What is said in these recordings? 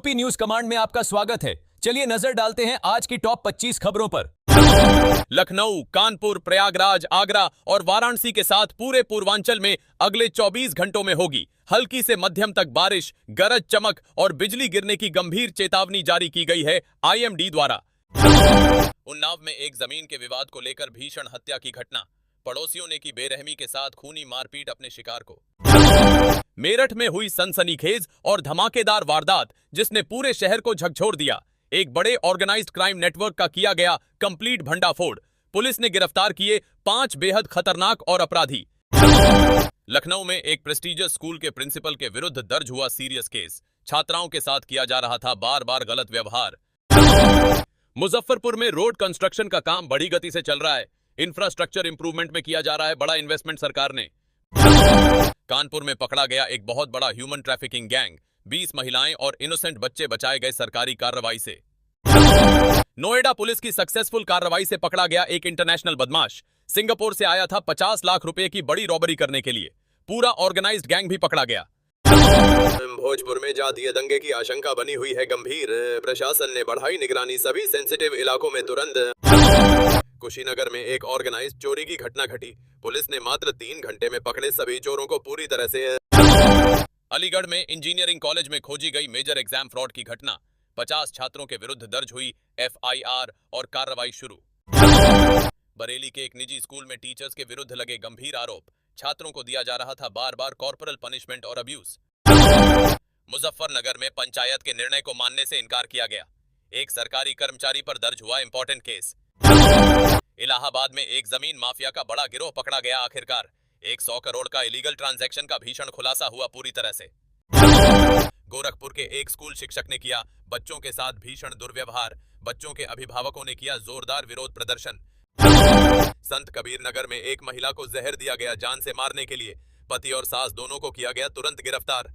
UP news command में आपका स्वागत है। चलिए नजर डालते हैं आज की टॉप 25 खबरों पर। लखनऊ, कानपुर, प्रयागराज, आगरा और वाराणसी के साथ पूरे पूर्वांचल में अगले 24 घंटों में होगी हल्की से मध्यम तक बारिश, गरज चमक और बिजली गिरने की गंभीर चेतावनी जारी की गई है आईएमडी द्वारा। उन्नाव में एक जमीन के विवाद को लेकर भीषण हत्या की घटना, पड़ोसियों ने की बेरहमी के साथ खूनी मारपीट अपने शिकार को। मेरठ में हुई सनसनीखेज और धमाकेदार वारदात जिसने पूरे शहर को झकझोर दिया। एक बड़े ऑर्गेनाइज्ड क्राइम नेटवर्क का किया गया कंप्लीट भंडाफोड़। पुलिस ने गिरफ्तार किए 5 बेहद खतरनाक और अपराधी। लखनऊ में एक प्रेस्टीजियस स्कूल के प्रिंसिपल के विरुद्ध दर्ज हुआ सीरियस केस। छात्राओं के साथ किया जा रहा था बार बार गलत व्यवहार। मुजफ्फरपुर में रोड कंस्ट्रक्शन का काम बड़ी गति से चल रहा है। इंफ्रास्ट्रक्चर इंप्रूवमेंट में किया जा रहा है बड़ा इन्वेस्टमेंट सरकार ने। कानपुर में पकड़ा गया एक बहुत बड़ा ह्यूमन ट्रैफिकिंग गैंग। 20 महिलाएं और इनोसेंट बच्चे बचाए गए सरकारी कार्रवाई से। नोएडा पुलिस की सक्सेसफुल कार्रवाई से पकड़ा गया एक इंटरनेशनल बदमाश। सिंगापुर से आया था 50 लाख रुपए की बड़ी रॉबरी करने के लिए। पूरा ऑर्गेनाइज्ड गैंग भी पकड़ा गया। भोजपुर में जातीय दंगे की आशंका बनी हुई है गंभीर। प्रशासन ने बढ़ाई निगरानी, सभी सेंसिटिव इलाकों में तुरंत। कुशीनगर में एक ऑर्गेनाइज्ड चोरी की घटना घटी। पुलिस ने मात्र 3 घंटे में पकड़े सभी चोरों को पूरी तरह से। अलीगढ़ में इंजीनियरिंग कॉलेज में खोजी गई मेजर एग्जाम फ्रॉड की घटना। 50 छात्रों के विरुद्ध दर्ज हुई एफआईआर और कार्रवाई शुरू। बरेली के एक निजी स्कूल में टीचर्स के विरुद्ध लगे गंभीर आरोप। छात्रों को दिया जा रहा था बार बार कॉर्पोरल पनिशमेंट और अब्यूज। मुजफ्फरनगर में पंचायत के निर्णय को मानने से इनकार किया गया। एक सरकारी कर्मचारी पर दर्ज हुआ इंपॉर्टेंट केस। इलाहाबाद में एक जमीन माफिया का बड़ा गिरोह पकड़ा गया आखिरकार। 100 करोड़ का इलीगल ट्रांजैक्शन का भीषण खुलासा हुआ पूरी तरह से। गोरखपुर के एक स्कूल शिक्षक ने किया बच्चों के साथ भीषण दुर्व्यवहार। बच्चों के अभिभावकों ने किया जोरदार विरोध प्रदर्शन। संत कबीर नगर में एक महिला को जहर दिया गया जान से मारने के लिए। पति और सास दोनों को किया गया तुरंत गिरफ्तार।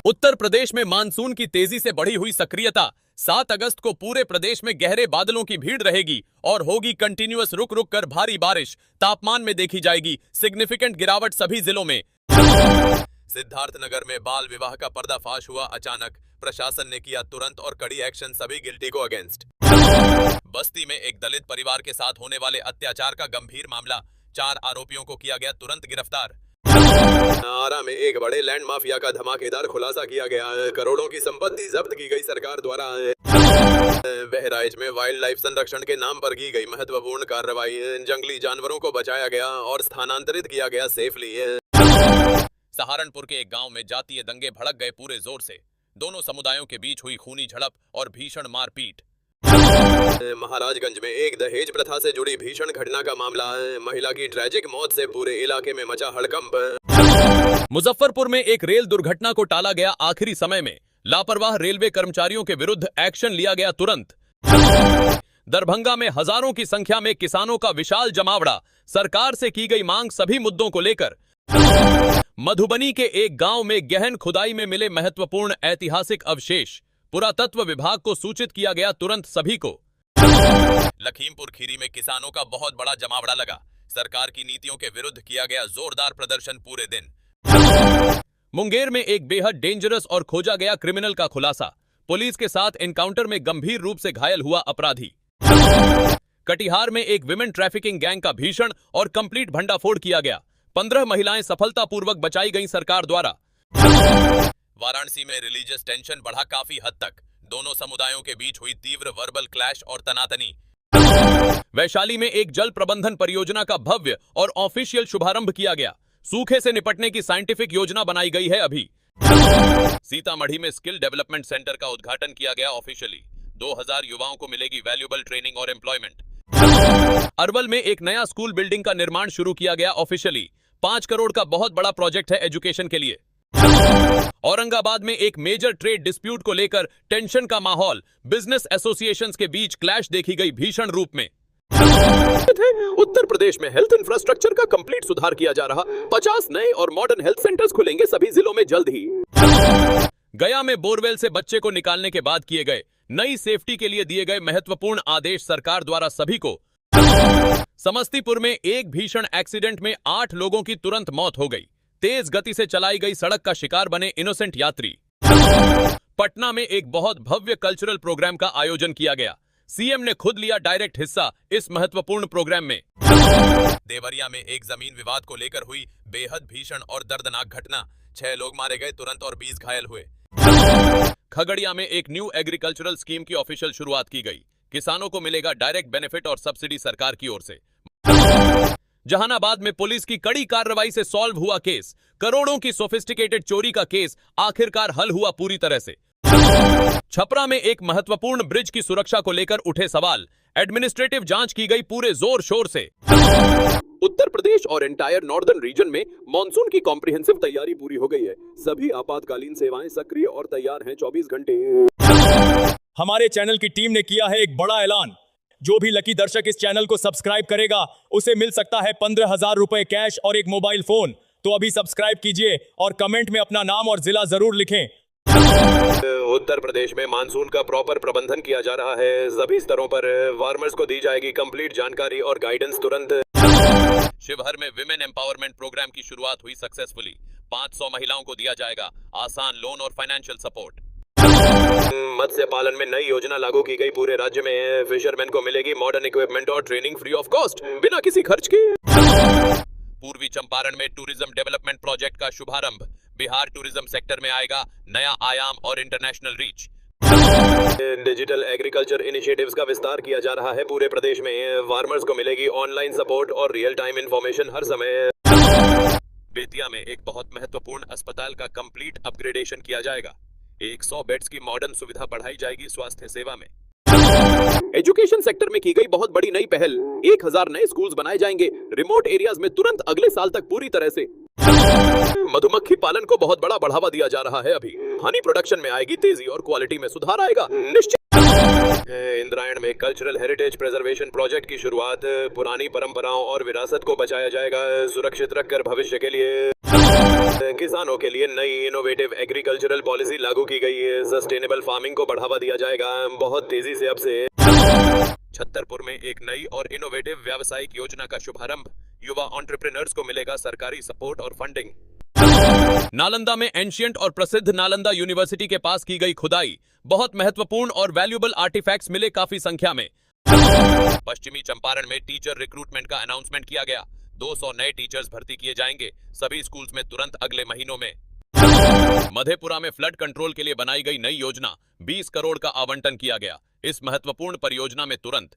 उत्तर प्रदेश में मानसून की तेजी से बढ़ी हुई सक्रियता। 7 अगस्त को पूरे प्रदेश में गहरे बादलों की भीड़ रहेगी और होगी कंटिन्यूअस रुक रुक कर भारी बारिश। तापमान में देखी जाएगी सिग्निफिकेंट गिरावट सभी जिलों में। सिद्धार्थनगर में बाल विवाह का पर्दाफाश हुआ अचानक। प्रशासन ने किया तुरंत और कड़ी एक्शन सभी गिल्टी को अगेंस्ट। बस्ती में एक दलित परिवार के साथ होने वाले अत्याचार का गंभीर मामला। 4 आरोपियों को किया गया तुरंत गिरफ्तार। आरा में एक बड़े लैंड माफिया का धमाकेदार खुलासा किया गया। करोड़ों की संपत्ति जब्त की गई सरकार द्वारा। बहराइच में वाइल्ड लाइफ संरक्षण के नाम पर की गई महत्वपूर्ण कार्रवाई। जंगली जानवरों को बचाया गया और स्थानांतरित किया गया सेफली। सहारनपुर के एक गांव में जातीय दंगे भड़क गए पूरे जोर से। दोनों समुदायों के बीच हुई खूनी झड़प और भीषण मारपीट। महाराजगंज में एक दहेज प्रथा से जुड़ी भीषण घटना का मामला। महिला की ट्रैजिक मौत से पूरे इलाके में मचा हड़कंप। मुजफ्फरपुर में एक रेल दुर्घटना को टाला गया आखिरी समय में। लापरवाह रेलवे कर्मचारियों के विरुद्ध एक्शन लिया गया तुरंत। दरभंगा में हजारों की संख्या में किसानों का विशाल जमावड़ा। सरकार से की गई मांग सभी मुद्दों को लेकर। मधुबनी के एक गांव में गहन खुदाई में मिले महत्वपूर्ण ऐतिहासिक अवशेष। पुरातत्व विभाग को सूचित किया गया तुरंत सभी को। लखीमपुर खीरी में किसानों का बहुत बड़ा जमावड़ा लगा। सरकार की नीतियों के विरुद्ध किया गया जोरदार प्रदर्शन पूरे दिन। मुंगेर में एक बेहद डेंजरस और खोजा गया क्रिमिनल का खुलासा। पुलिस के साथ एनकाउंटर में गंभीर रूप से घायल हुआ अपराधी। कटिहार में एक विमेन ट्रैफिकिंग गैंग का भीषण और कंप्लीट भंडाफोड़ किया गया। 15 महिलाएं सफलतापूर्वक बचाई गई सरकार द्वारा। वाराणसी में रिलीजियस टेंशन बढ़ा काफी हद तक। दोनों समुदायों के बीच हुई तीव्र वर्बल क्लैश और तनातनी। वैशाली में एक जल प्रबंधन परियोजना का भव्य और ऑफिशियल शुभारंभ किया गया। सूखे से निपटने की साइंटिफिक योजना बनाई गई है अभी। सीतामढ़ी में स्किल डेवलपमेंट सेंटर का उद्घाटन किया गया ऑफिशियली। 2000 युवाओं को मिलेगी वैल्यूएबल ट्रेनिंग और एम्प्लॉयमेंट। अरवल में एक नया स्कूल बिल्डिंग का निर्माण शुरू किया गया ऑफिशियली। 5 करोड़ का बहुत बड़ा प्रोजेक्ट है एजुकेशन के लिए। औरंगाबाद में एक मेजर ट्रेड डिस्प्यूट को लेकर टेंशन का माहौल। बिजनेस एसोसिएशंस के बीच क्लैश देखी गई भीषण रूप में। उत्तर प्रदेश में हेल्थ इंफ्रास्ट्रक्चर का कंप्लीट सुधार किया जा रहा। 50 नए और मॉडर्न हेल्थ सेंटर्स खुलेंगे सभी जिलों में जल्द ही। गया में बोरवेल से बच्चे को निकालने के बाद किए गए नई सेफ्टी के लिए दिए गए महत्वपूर्ण आदेश सरकार द्वारा सभी को। समस्तीपुर में एक भीषण एक्सीडेंट में 8 लोगों की तुरंत मौत हो गई। तेज गति से चलाई गई सड़क का शिकार बने इनोसेंट यात्री। पटना में एक बहुत भव्य कल्चरल प्रोग्राम का आयोजन किया गया। सीएम ने खुद लिया डायरेक्ट हिस्सा इस महत्वपूर्ण प्रोग्राम में। देवरिया में एक जमीन विवाद को लेकर हुई बेहद भीषण और दर्दनाक घटना, 6 लोग मारे गए तुरंत और 20 घायल हुए। खगड़िया में एक न्यू एग्रीकल्चरल स्कीम की ऑफिशियल शुरुआत की गई। किसानों को मिलेगा डायरेक्ट बेनिफिट और सब्सिडी सरकार की ओर से। जहानाबाद में पुलिस की कड़ी कार्रवाई से सॉल्व हुआ केस। करोड़ों की सोफिस्टिकेटेड चोरी का केस आखिरकार हल हुआ पूरी तरह से। छपरा में एक महत्वपूर्ण ब्रिज की सुरक्षा को लेकर उठे सवाल। एडमिनिस्ट्रेटिव जांच की गई पूरे जोर शोर से। उत्तर प्रदेश और एंटायर नॉर्दर्न रीजन में मॉनसून की कॉम्प्रिहेंसिव तैयारी पूरी हो गई है। सभी आपातकालीन सेवाएं सक्रिय और तैयार हैं 24 घंटे। हमारे चैनल की टीम ने किया है एक बड़ा ऐलान। जो भी लकी दर्शक इस चैनल को सब्सक्राइब करेगा उसे मिल सकता है 15,000 रुपए कैश और एक मोबाइल फोन। तो अभी सब्सक्राइब कीजिए और कमेंट में अपना नाम और जिला जरूर लिखें। उत्तर प्रदेश में मानसून का प्रॉपर प्रबंधन किया जा रहा है। सभी स्तरों पर फार्मर्स को दी जाएगी कंप्लीट जानकारी और गाइडेंस तुरंत। शिवहर में विमेन एम्पावरमेंट प्रोग्राम की शुरुआत हुई सक्सेसफुली। 500 महिलाओं को दिया जाएगा आसान लोन और फाइनेंशियल सपोर्ट। मत्स्य पालन में नई योजना लागू की गई। पूरे राज्य में फिशरमैन को मिलेगी मॉडर्न इक्विपमेंट और ट्रेनिंग फ्री ऑफ कॉस्ट, बिना किसी खर्च के। पूर्वी चंपारण में टूरिज्म डेवलपमेंट प्रोजेक्ट का शुभारंभ। बिहार टूरिज्म सेक्टर में आएगा नया आयाम और international reach. Digital agriculture initiatives का विस्तार किया जा रहा है पूरे प्रदेश में। फार्मर्स को मिलेगी ऑनलाइन सपोर्ट और रियल टाइम इंफॉर्मेशन हर समय। बेतिया में एक बहुत महत्वपूर्ण अस्पताल का कंप्लीट अपग्रेडेशन किया जाएगा। 100 बेड्स की मॉडर्न सुविधा बढ़ाई जाएगी स्वास्थ्य सेवा में। एजुकेशन सेक्टर में की गई बहुत बड़ी नई पहल। 1000 नए स्कूल्स बनाए जाएंगे रिमोट एरियाज में तुरंत अगले साल तक पूरी तरह से। मधुमक्खी पालन को बहुत बड़ा बढ़ावा दिया जा रहा है। अभी हनी प्रोडक्शन में आएगी तेजी और क्वालिटी में सुधार आएगा निश्चित। इंद्रायण में कल्चरल हेरिटेज प्रिजर्वेशन प्रोजेक्ट की शुरुआत। पुरानी परंपराओं और विरासत को बचाया जाएगा, सुरक्षित रखकर भविष्य के लिए। किसानों के लिए नई इनोवेटिव एग्रीकल्चरल पॉलिसी लागू की गई है। सस्टेनेबल फार्मिंग को बढ़ावा दिया जाएगा बहुत तेजी से अब से। छतरपुर में एक नई और इनोवेटिव व्यावसायिक योजना का शुभारंभ। युवा एंटरप्रेन्योर्स को मिलेगा सरकारी सपोर्ट और फंडिंग। नालंदा में एंशिएंट और प्रसिद्ध नालंदा यूनिवर्सिटी के पास की गई खुदाई। बहुत महत्वपूर्ण और वैल्यूएबल आर्टिफैक्ट्स मिले काफी संख्या में। पश्चिमी चंपारण में टीचर रिक्रूटमेंट का अनाउंसमेंट किया गया। 200 नए टीचर्स भर्ती किए जाएंगे सभी स्कूल्स में तुरंत अगले महीनों में। मधेपुरा में फ्लड कंट्रोल के लिए बनाई गई नई योजना। 20 करोड़ का आवंटन किया गया इस महत्वपूर्ण परियोजना में तुरंत।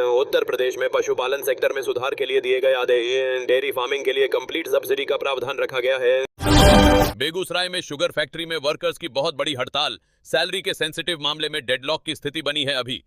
उत्तर प्रदेश में पशुपालन सेक्टर में सुधार के लिए दिए गए आदेश। डेयरी फार्मिंग के लिए कंप्लीट सब्सिडी का प्रावधान रखा गया है। बेगूसराय में शुगर फैक्ट्री में वर्कर्स की बहुत बड़ी हड़ताल। सैलरी के सेंसिटिव मामले में डेडलॉक की स्थिति बनी है अभी।